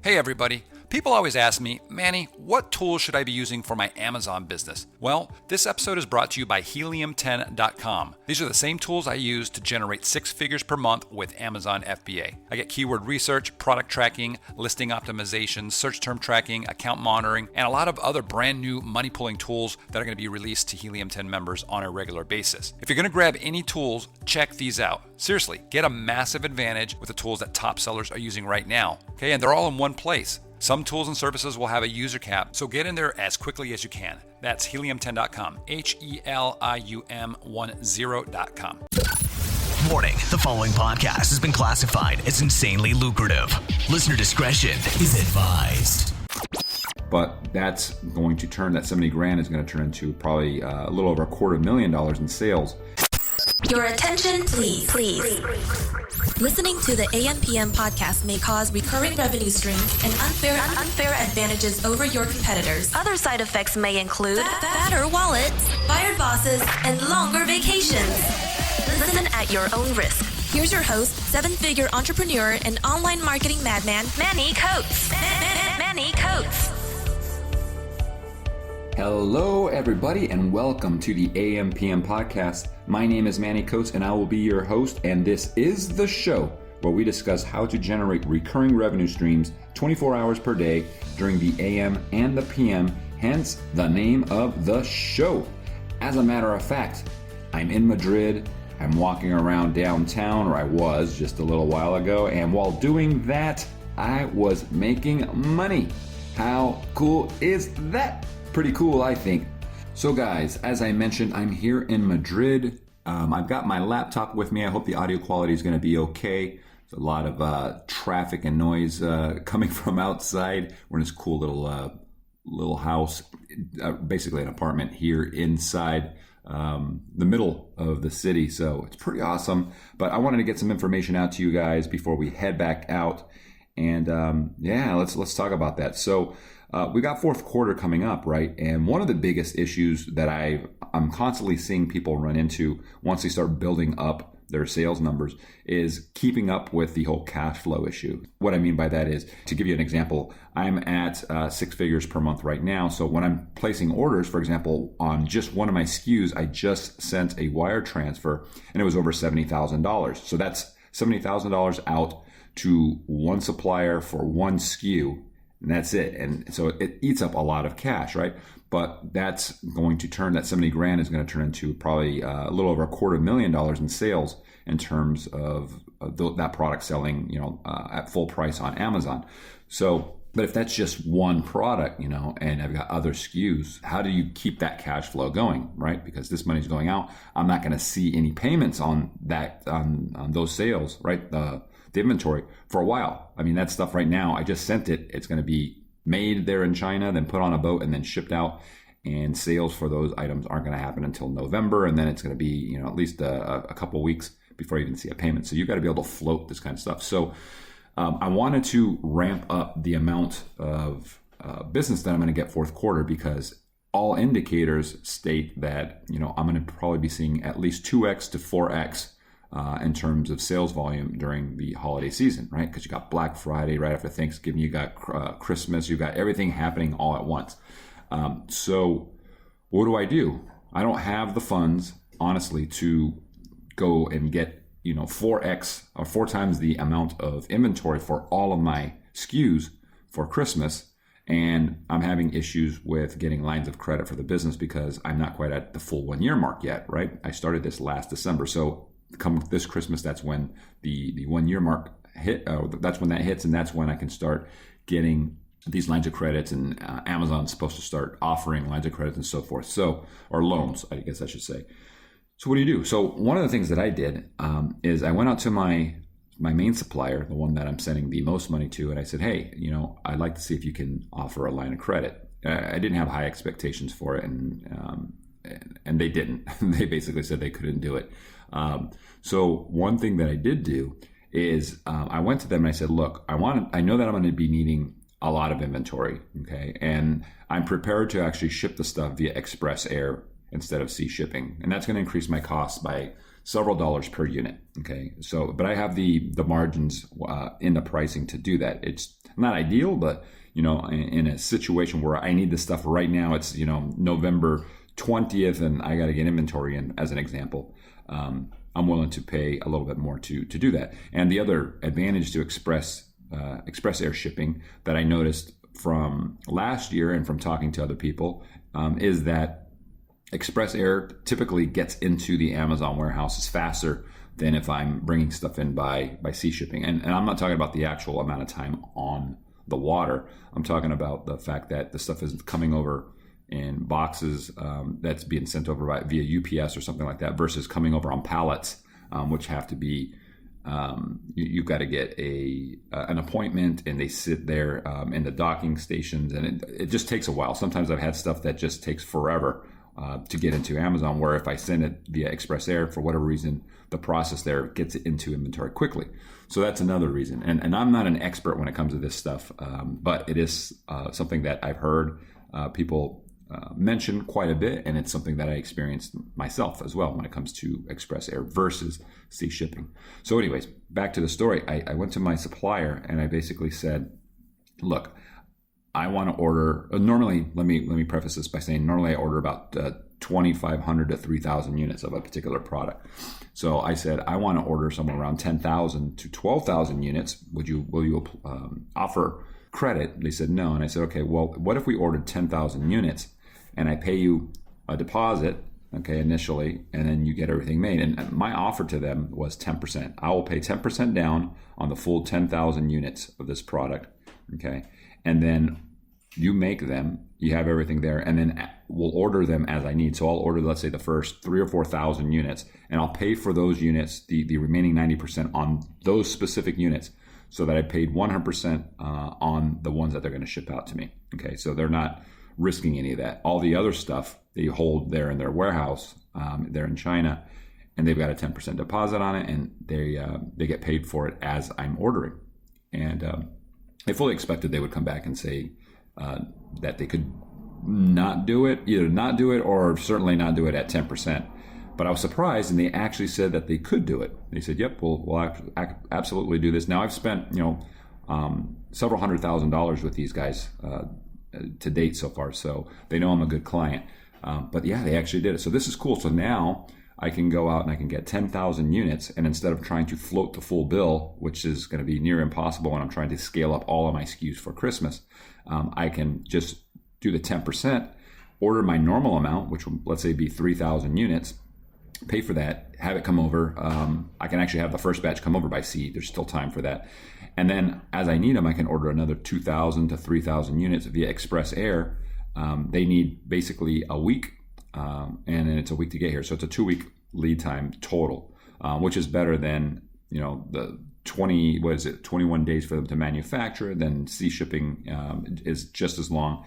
Hey everybody. People always ask me, Manny, what tools should I be using for my Amazon business? Well, this episode is brought to you by helium10.com. These are the same tools I use to generate 6 figures per month with Amazon FBA. I get keyword research, product tracking, listing optimization, search term tracking, account monitoring, and a lot of other brand new money pulling tools that are going to be released to Helium 10 members on a regular basis. If you're going to grab any tools, check these out. Seriously, get a massive advantage with the tools that top sellers are using right now. Okay, and they're all in one place. Some tools and services will have a user cap, so get in there as quickly as you can. That's helium10.com, helium10.com. Warning, the following podcast has been classified as insanely lucrative. Listener discretion is advised. But that's going to turn, that 70 grand is going to turn into probably a little over $250,000 in sales. Your attention, please. Listening to the AM/PM podcast may cause recurring revenue streams and unfair advantages over your competitors. Other side effects may include fatter wallets, fired bosses, and longer vacations. Listen at your own risk. Here's your host, 7-figure entrepreneur and online marketing madman, Manny Coates. Manny Coates. Hello, everybody, and welcome to the AM/PM podcast. My name is Manny Coates, and I will be your host, and this is the show where we discuss how to generate recurring revenue streams 24 hours per day during the AM and the PM, hence the name of the show. As a matter of fact, I'm in Madrid. I'm walking around downtown, or I was just a little while ago, and while doing that, I was making money. How cool is that? Pretty cool, I think. So guys, as I mentioned, I'm here in Madrid. I've got my laptop with me. I hope the audio quality is going to be okay. There's a lot of traffic and noise coming from outside. We're in this cool little house, basically an apartment here inside the middle of the city. So it's pretty awesome. But I wanted to get some information out to you guys before we head back out. And let's talk about that. So we got fourth quarter coming up, right? And one of the biggest issues that I'm constantly seeing people run into once they start building up their sales numbers is keeping up with the whole cash flow issue. What I mean by that is, to give you an example, I'm at 6 figures per month right now. So when I'm placing orders, for example, on just one of my SKUs, I just sent a wire transfer and it was over $70,000. So that's $70,000 out to one supplier for one SKU. And that's it. And so it eats up a lot of cash, right? But that's going to turn, that 70 grand is going to turn into probably a little over $250,000 in sales in terms of that product selling, at full price on Amazon. So, but if that's just one product, and I've got other SKUs, how do you keep that cash flow going, right? Because this money's going out. I'm not going to see any payments on that, on those sales, right? The inventory for a while. I mean, that stuff right now, I just sent it. It's going to be made there in China, then put on a boat and then shipped out. And sales for those items aren't going to happen until November. And then it's going to be, at least a couple weeks before you even see a payment. So you've got to be able to float this kind of stuff. So I wanted to ramp up the amount of business that I'm going to get fourth quarter, because all indicators state that, I'm going to probably be seeing at least 2x to 4x in terms of sales volume during the holiday season, right? Because you got Black Friday right after Thanksgiving, you got Christmas, you got everything happening all at once. So what do? I don't have the funds, honestly, to go and get, 4x or 4 times the amount of inventory for all of my SKUs for Christmas. And I'm having issues with getting lines of credit for the business because I'm not quite at the full 1 year mark yet, right? I started this last December. So come this Christmas, that's when the 1 year mark hit. That's when that hits, and that's when I can start getting these lines of credits. And Amazon's supposed to start offering lines of credits and so forth. So, or loans, I guess I should say. So what do you do? So one of the things that I did is I went out to my main supplier, the one that I'm sending the most money to, and I said, hey, I'd like to see if you can offer a line of credit. I didn't have high expectations for it, and they didn't. They basically said they couldn't do it. So one thing that I did do is I went to them and I said, look, I know that I'm going to be needing a lot of inventory, okay? And I'm prepared to actually ship the stuff via express air instead of sea shipping. And that's going to increase my costs by several dollars per unit. Okay, so but I have the margins in the pricing to do that. It's not ideal, but in a situation where I need the stuff right now, it's November 20th, and I got to get inventory in, as an example. I'm willing to pay a little bit more to do that. And the other advantage to express air shipping that I noticed from last year and from talking to other people is that express air typically gets into the Amazon warehouses faster than if I'm bringing stuff in by sea shipping. And I'm not talking about the actual amount of time on the water. I'm talking about the fact that the stuff is coming over in boxes that's being sent over via UPS or something like that, versus coming over on pallets, which have to be you've got to get an appointment, and they sit there in the docking stations, and it just takes a while. Sometimes I've had stuff that just takes forever to get into Amazon, where if I send it via Express Air, for whatever reason, the process there gets it into inventory quickly. So that's another reason. And I'm not an expert when it comes to this stuff, but it is something that I've heard people mention quite a bit, and it's something that I experienced myself as well when it comes to Express Air versus sea shipping. So anyways, back to the story. I went to my supplier and I basically said, look, I want to order, normally, let me preface this by saying, normally I order about 2,500 to 3,000 units of a particular product. So I said, I want to order somewhere around 10,000 to 12,000 units. Will you offer credit? They said no. And I said, okay, well, what if we ordered 10,000 units and I pay you a deposit, okay, initially, and then you get everything made? And my offer to them was 10%. I will pay 10% down on the full 10,000 units of this product, okay? And then you make them, you have everything there, and then we'll order them as I need. So I'll order, let's say, the first 3,000 or 4,000 units, and I'll pay for those units, the remaining 90% on those specific units, so that I paid 100% on the ones that they're going to ship out to me. Okay, so they're not risking any of that. All the other stuff they hold there in their warehouse, they're in China, and they've got a 10% deposit on it, and they get paid for it as I'm ordering. And I fully expected they would come back and say that they could not do it, either not do it or certainly not do it at 10%. But I was surprised, and they actually said that they could do it. They said, "Yep, we'll absolutely do this." Now I've spent several $100,000 with these guys to date so far, so they know I'm a good client. But yeah, they actually did it. So this is cool. So now I can go out and I can get 10,000 units, and instead of trying to float the full bill, which is going to be near impossible when I'm trying to scale up all of my SKUs for Christmas, I can just do the 10%, order my normal amount, which will, let's say, be 3,000 units, pay for that, have it come over. I can actually have the first batch come over by sea. There's still time for that. And then as I need them, I can order another 2,000 to 3,000 units via Express Air. They need basically a week, and then it's a week to get here. So it's a 2-week lead time total, which is better than, the 21 days for them to manufacture. Then sea shipping is just as long.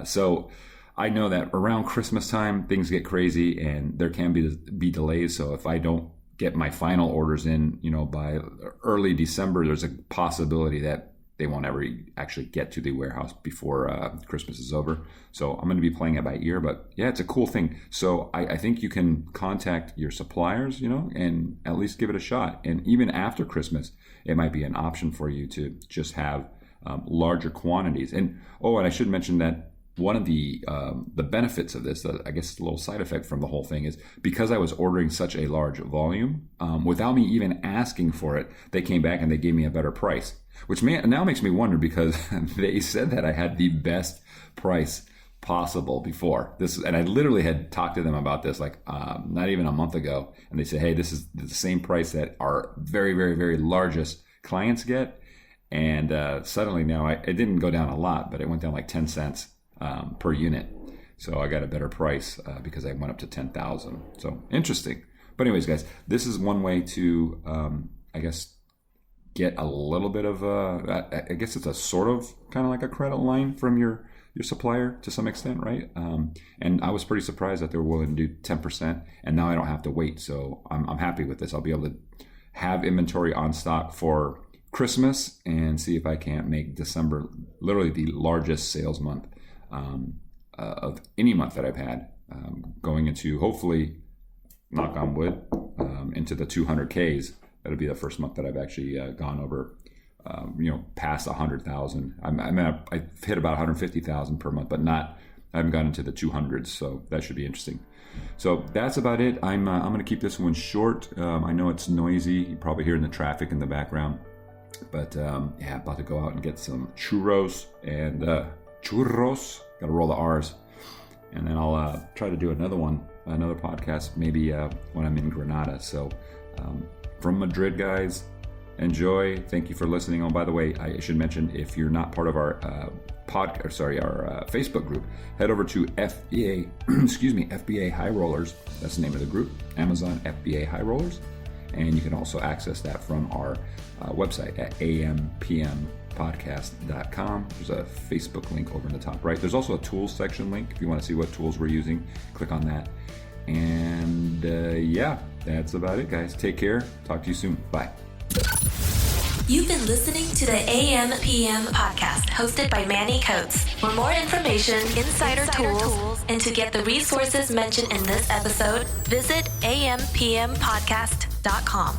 So I know that around Christmas time, things get crazy and there can be delays. So if I don't get my final orders in, by early December, there's a possibility that they won't ever actually get to the warehouse before Christmas is over. So I'm going to be playing it by ear, but yeah, it's a cool thing. So I think you can contact your suppliers, and at least give it a shot. And even after Christmas, it might be an option for you to just have larger quantities. And I should mention that one of the benefits of this, I guess a little side effect from the whole thing, is because I was ordering such a large volume, without me even asking for it, they came back and they gave me a better price, which now makes me wonder, because they said that I had the best price possible before this. And I literally had talked to them about this not even a month ago. And they said, hey, this is the same price that our very, very, very largest clients get. And suddenly now it didn't go down a lot, but it went down like 10 cents per unit. So I got a better price because I went up to 10,000. So interesting. But anyways, guys, this is one way to, I guess, get a little bit of I guess it's a sort of kind of like a credit line from your supplier to some extent, right? And I was pretty surprised that they were willing to do 10%, and now I don't have to wait. So I'm happy with this. I'll be able to have inventory on stock for Christmas and see if I can't make December literally the largest sales month of any month that I've had, going into, hopefully, knock on wood, into the 200Ks. That'll be the first month that I've actually gone over, past 100,000. I've hit about 150,000 per month, but I haven't gotten into the 200s. So that should be interesting. So that's about it. I'm going to keep this one short. I know it's noisy. You probably hearing the traffic in the background, but about to go out and get some churros and churros. Got to roll the R's, and then I'll try to do another podcast, maybe when I'm in Granada. So from Madrid, guys, enjoy. Thank you for listening. Oh, by the way, I should mention, if you're not part of our our Facebook group, head over to FBA High Rollers. That's the name of the group, Amazon FBA High Rollers, and you can also access that from our website at ampmpodcast.com. There's a Facebook link over in the top right. There's also a tools section link if you want to see what tools we're using. Click on that. And that's about it, guys. Take care. Talk to you soon. Bye. You've been listening to the AM/PM podcast hosted by Manny Coates. For more information, insider tools, and to get the resources mentioned in this episode, visit ampmpodcast.com.